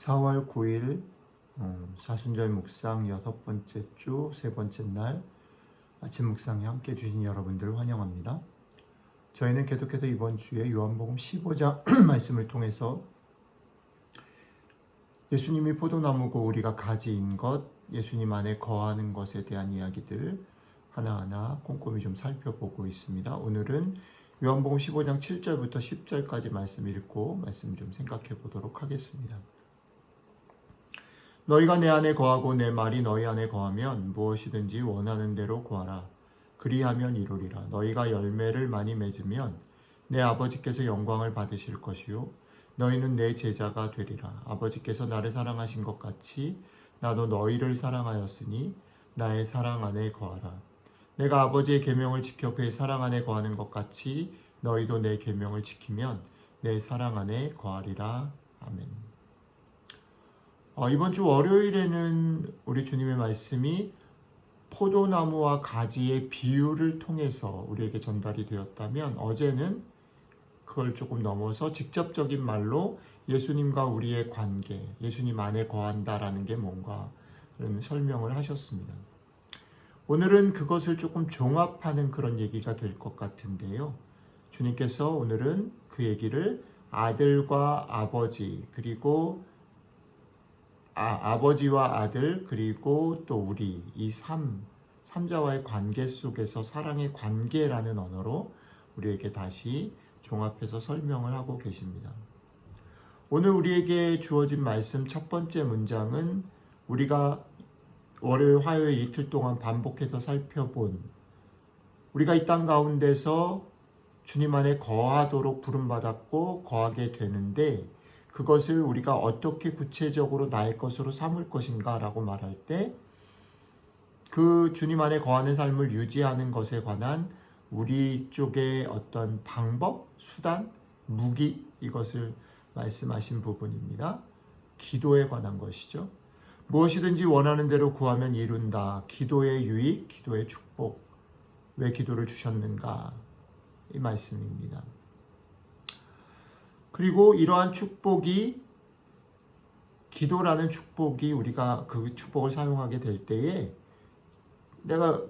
4월 9일 사순절 묵상 6번째 주 3번째 날 아침 묵상에 함께 해주신 여러분들을 환영합니다. 저희는 계속해서 이번 주에 요한복음 15장 말씀을 통해서 예수님이 포도나무고 우리가 가지인 것, 예수님 안에 거하는 것에 대한 이야기들 하나하나 꼼꼼히 좀 살펴보고 있습니다. 오늘은 요한복음 15장 7절부터 10절까지 말씀 읽고 말씀 좀 생각해 보도록 하겠습니다. 너희가 내 안에 거하고 내 말이 너희 안에 거하면 무엇이든지 원하는 대로 구하라. 그리하면 이루리라. 너희가 열매를 많이 맺으면 내 아버지께서 영광을 받으실 것이요 너희는 내 제자가 되리라. 아버지께서 나를 사랑하신 것 같이 나도 너희를 사랑하였으니 나의 사랑 안에 거하라. 내가 아버지의 계명을 지켜 그의 사랑 안에 거하는 것 같이 너희도 내 계명을 지키면 내 사랑 안에 거하리라. 아멘. 이번 주 월요일에는 우리 주님의 말씀이 포도나무와 가지의 비유를 통해서 우리에게 전달이 되었다면, 어제는 그걸 조금 넘어서 직접적인 말로 예수님과 우리의 관계, 예수님 안에 거한다라는 게 뭔가 그런 설명을 하셨습니다. 오늘은 그것을 조금 종합하는 그런 얘기가 될 것 같은데요. 주님께서 오늘은 그 얘기를 아들과 아버지, 그리고 아버지와 아들, 그리고 또 우리, 이 삼자와의 관계 속에서 사랑의 관계라는 언어로 우리에게 다시 종합해서 설명을 하고 계십니다. 오늘 우리에게 주어진 말씀 첫 번째 문장은 우리가 월요일, 화요일 이틀 동안 반복해서 살펴본, 우리가 이 땅 가운데서 주님 안에 거하도록 부름받았고 거하게 되는데, 그것을 우리가 어떻게 구체적으로 나의 것으로 삼을 것인가 라고 말할 때, 그 주님 안에 거하는 삶을 유지하는 것에 관한 우리 쪽의 어떤 방법, 수단, 무기, 이것을 말씀하신 부분입니다. 기도에 관한 것이죠. 무엇이든지 원하는 대로 구하면 이룬다. 기도의 유익, 기도의 축복. 왜 기도를 주셨는가? 이 말씀입니다. 그리고 이러한 축복이, 기도라는 축복이, 우리가 그 축복을 사용하게 될 때에 내가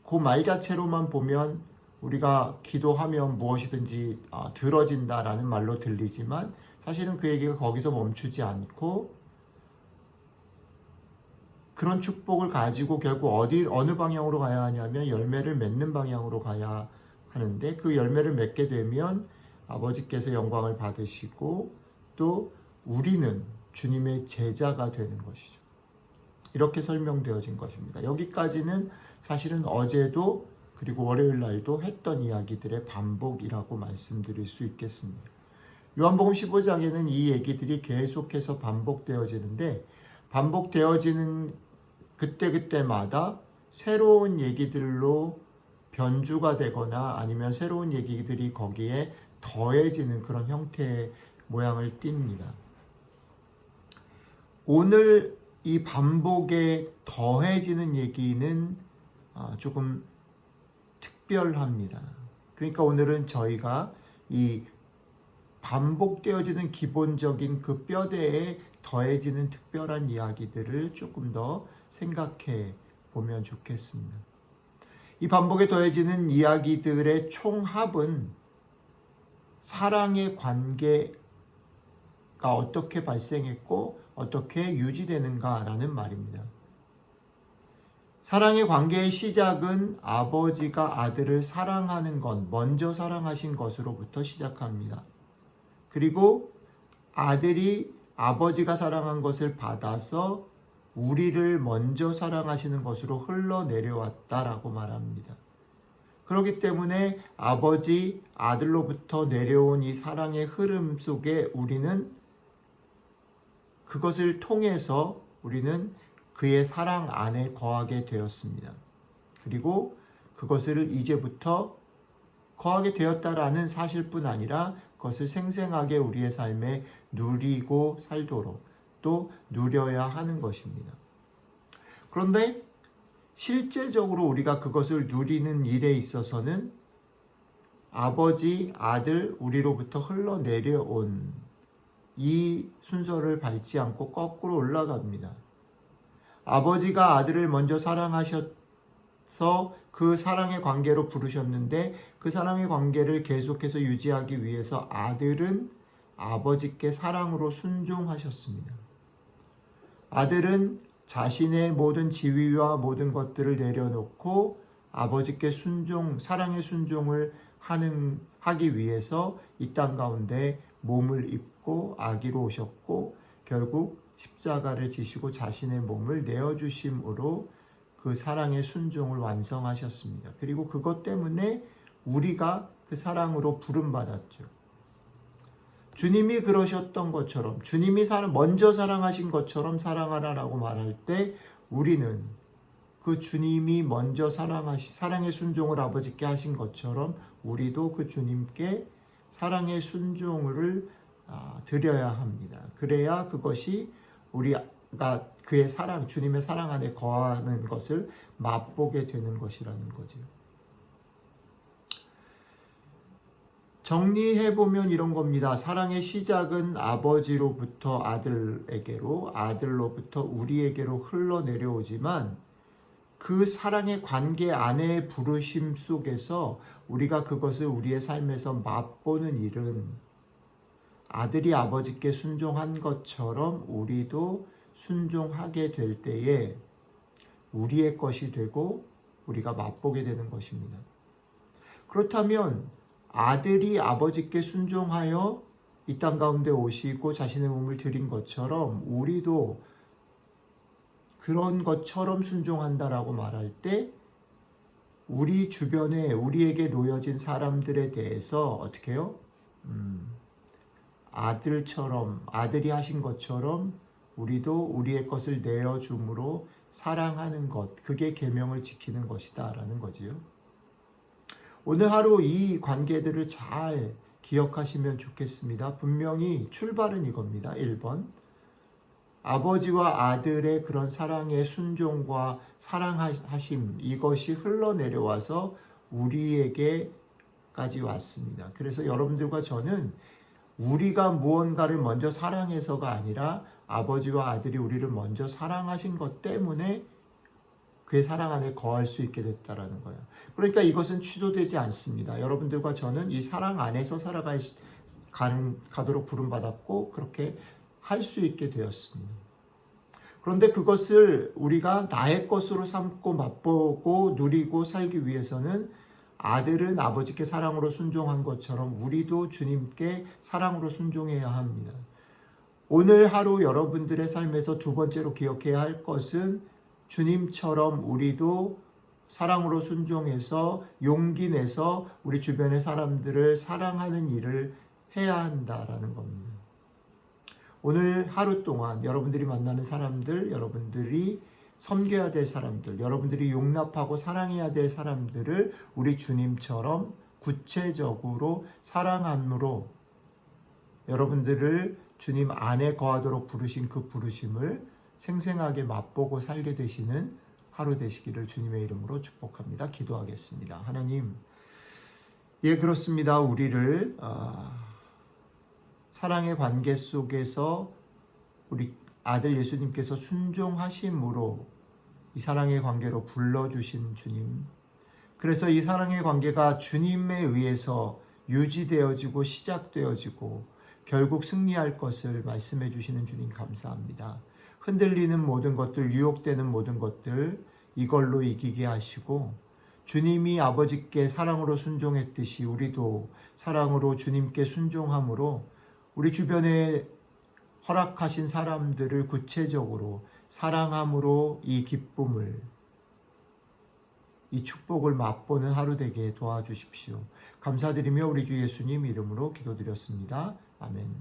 그 말 자체로만 보면 우리가 기도하면 무엇이든지 들어진다라는 말로 들리지만, 사실은 그 얘기가 거기서 멈추지 않고 그런 축복을 가지고 결국 어느 방향으로 가야 하냐면 열매를 맺는 방향으로 가야 하는데, 그 열매를 맺게 되면 아버지께서 영광을 받으시고 또 우리는 주님의 제자가 되는 것이죠. 이렇게 설명되어진 것입니다. 여기까지는 사실은 어제도 그리고 월요일 날도 했던 이야기들의 반복이라고 말씀드릴 수 있겠습니다. 요한복음 15장에는 이 얘기들이 계속해서 반복되어지는데, 반복되어지는 그때그때마다 새로운 얘기들로 변주가 되거나 아니면 새로운 얘기들이 거기에 더해지는 그런 형태의 모양을 띱니다. 오늘 이 반복에 더해지는 얘기는 조금 특별합니다. 그러니까 오늘은 저희가 이 반복되어지는 기본적인 그 뼈대에 더해지는 특별한 이야기들을 조금 더 생각해 보면 좋겠습니다. 이 반복에 더해지는 이야기들의 총합은 사랑의 관계가 어떻게 발생했고 어떻게 유지되는가라는 말입니다. 사랑의 관계의 시작은 아버지가 아들을 사랑하는 것, 먼저 사랑하신 것으로부터 시작합니다. 그리고 아들이 아버지가 사랑한 것을 받아서 우리를 먼저 사랑하시는 것으로 흘러내려왔다라고 말합니다. 그렇기 때문에 아버지, 아들로부터 내려온 이 사랑의 흐름 속에 우리는 그것을 통해서 우리는 그의 사랑 안에 거하게 되었습니다. 그리고 그것을 이제부터 거하게 되었다라는 사실뿐 아니라 그것을 생생하게 우리의 삶에 누리고 살도록 또 누려야 하는 것입니다. 그런데 실제적으로 우리가 그것을 누리는 일에 있어서는 아버지, 아들, 우리로부터 흘러내려온 이 순서를 밟지 않고 거꾸로 올라갑니다. 아버지가 아들을 먼저 사랑하셔서 그 사랑의 관계로 부르셨는데 그 사랑의 관계를 계속해서 유지하기 위해서 아들은 아버지께 사랑으로 순종하셨습니다. 아들은 자신의 모든 지위와 모든 것들을 내려놓고 아버지께 사랑의 순종을 하기 위해서 이 땅 가운데 몸을 입고 아기로 오셨고 결국 십자가를 지시고 자신의 몸을 내어주심으로 그 사랑의 순종을 완성하셨습니다. 그리고 그것 때문에 우리가 그 사랑으로 부름받았죠. 주님이 그러셨던 것처럼 주님이 먼저 사랑하신 것처럼 사랑하라라고 말할 때 우리는 그 주님이 먼저 사랑의 순종을 아버지께 하신 것처럼 우리도 그 주님께 사랑의 순종을 드려야 합니다. 그래야 그것이 우리가 그의 사랑, 주님의 사랑 안에 거하는 것을 맛보게 되는 것이라는 거죠. 정리해보면 이런 겁니다. 사랑의 시작은 아버지로부터 아들에게로, 아들로부터 우리에게로 흘러내려오지만 그 사랑의 관계 안에 부르심 속에서 우리가 그것을 우리의 삶에서 맛보는 일은 아들이 아버지께 순종한 것처럼 우리도 순종하게 될 때에 우리의 것이 되고 우리가 맛보게 되는 것입니다. 그렇다면 아들이 아버지께 순종하여 이 땅 가운데 오시고 자신의 몸을 드린 것처럼 우리도 그런 것처럼 순종한다라고 말할 때 우리 주변에 우리에게 놓여진 사람들에 대해서 어떻게 해요? 아들이 하신 것처럼 우리도 우리의 것을 내어줌으로 사랑하는 것, 그게 계명을 지키는 것이다 라는 거지요. 오늘 하루 이 관계들을 잘 기억하시면 좋겠습니다. 분명히 출발은 이겁니다. 1번, 아버지와 아들의 그런 사랑의 순종과 사랑하심, 이것이 흘러내려와서 우리에게까지 왔습니다. 그래서 여러분들과 저는 우리가 무언가를 먼저 사랑해서가 아니라 아버지와 아들이 우리를 먼저 사랑하신 것 때문에 그의 사랑 안에 거할 수 있게 됐다라는 거예요. 그러니까 이것은 취소되지 않습니다. 여러분들과 저는 이 사랑 안에서 가도록 부름받았고 그렇게 할 수 있게 되었습니다. 그런데 그것을 우리가 나의 것으로 삼고 맛보고 누리고 살기 위해서는 아들은 아버지께 사랑으로 순종한 것처럼 우리도 주님께 사랑으로 순종해야 합니다. 오늘 하루 여러분들의 삶에서 두 번째로 기억해야 할 것은 주님처럼 우리도 사랑으로 순종해서 용기 내서 우리 주변의 사람들을 사랑하는 일을 해야 한다라는 겁니다. 오늘 하루 동안 여러분들이 만나는 사람들, 여러분들이 섬겨야 될 사람들, 여러분들이 용납하고 사랑해야 될 사람들을 우리 주님처럼 구체적으로 사랑함으로 여러분들을 주님 안에 거하도록 부르신 그 부르심을 생생하게 맛보고 살게 되시는 하루 되시기를 주님의 이름으로 축복합니다. 기도하겠습니다. 하나님, 그렇습니다. 우리를 사랑의 관계 속에서 우리 아들 예수님께서 순종하심으로 이 사랑의 관계로 불러주신 주님, 그래서 이 사랑의 관계가 주님에 의해서 유지되어지고 시작되어지고 결국 승리할 것을 말씀해 주시는 주님 감사합니다. 흔들리는 모든 것들, 유혹되는 모든 것들 이걸로 이기게 하시고 주님이 아버지께 사랑으로 순종했듯이 우리도 사랑으로 주님께 순종함으로 우리 주변에 허락하신 사람들을 구체적으로 사랑함으로 이 기쁨을, 이 축복을 맛보는 하루 되게 도와주십시오. 감사드리며 우리 주 예수님 이름으로 기도드렸습니다. 아멘.